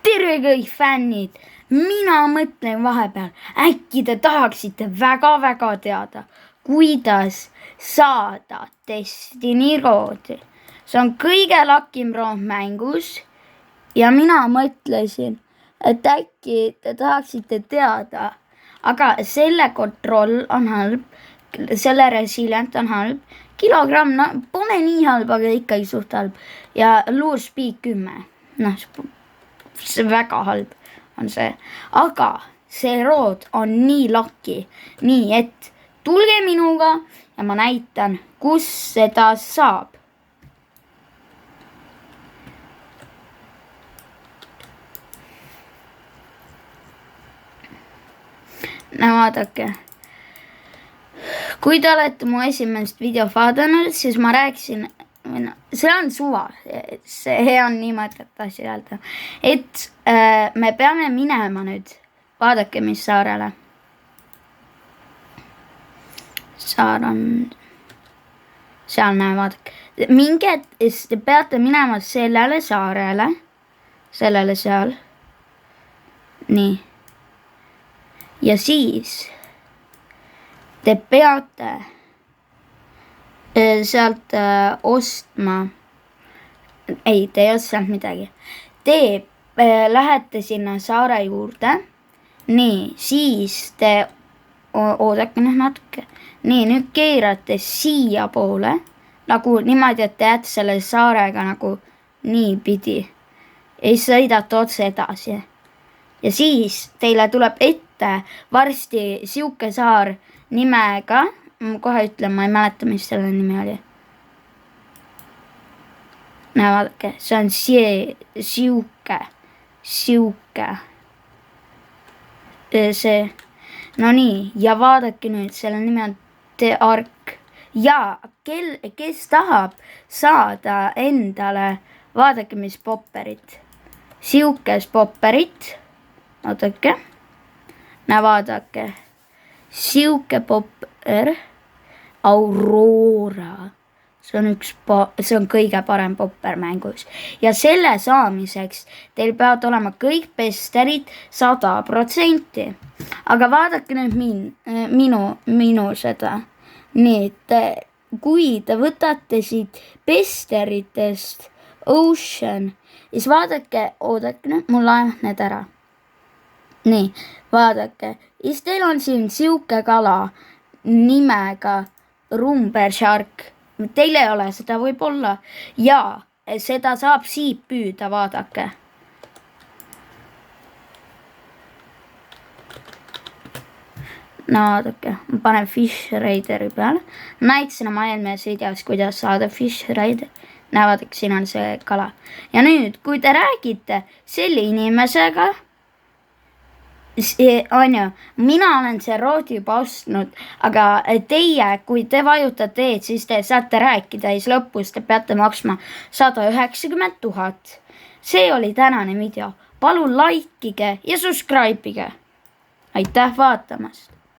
tere kõik fännid, mina mõtlen vahepeal, äkki te tahaksite väga teada, kuidas saada Destiny roodi. See on kõige lakim rood mängus ja mina mõtlesin, et äkki te tahaksite teada, aga selle kontroll on halb, selle resilient on halb, kilogramm, no pole nii halb, aga ikkagi suht halb ja lure speed 10, noh, see väga halb on see, aga see rood on nii laki, nii et tulge minuga ja ma näitan, kus seda saab. No vaadake, kui te olete mu esimest video vaadanud, siis ma rääkisin, see on suva, see on niimoodi, et tahtsin öelda, et me peame minema nüüd, vaadake mis saarele. Saar on, seal näe, vaadake, minge, te peate minema sellele saarele, sellele seal, nii, ja siis te peate sealt ostma, ei, te ei osta sealt midagi, te lähete sinna saare juurde, nii, siis te, oodake nüüd natuke, nii, nüüd keerate siia poole, nagu niimoodi, et te jääte selle saarega nagu niipidi, ei sõidate otse edasi ja siis teile tuleb ette varsti siuke saar nimega, ma kohe ütlen, ma ei mäleta, mis selle nimi oli. Näe, vaadake, see on siuke. See, no nii, ja vaadake nüüd, selle nimi on The Ark. Ja kes tahab saada endale, vaadake, mis popperit. Siukes popperit, vaadake. Näe, vaadake. Siuke popper, Aurora, see on kõige parem popper mängus ja selle saamiseks teil peavad olema kõik pesterid 100%, aga vaadake nüüd minu seda, nii, kui te võtate siit pesteritest Ocean, siis vaadake, oodake nüüd, mul laevad need ära. Nii, vaadake, siis teil on siin siuke kala nimega Rumbershark. Teil ei ole seda võib-olla ja seda saab siit püüda, vaadake. No vaadake, ma panen Fish Raideri peale. Näitasin oma eelmees videos, kuidas saada Fish Raider. Näe, vaadake, siin on see kala. Ja nüüd, kui te räägite selle inimesega, on ju, mina olen see roodi juba ostnud, aga teie, kui te vajutate eed, siis te saate rääkida ja siis lõpus te peate maksma 190 000. See oli tänane video. Palun likeige ja subscribe'ige. Aitäh vaatamast.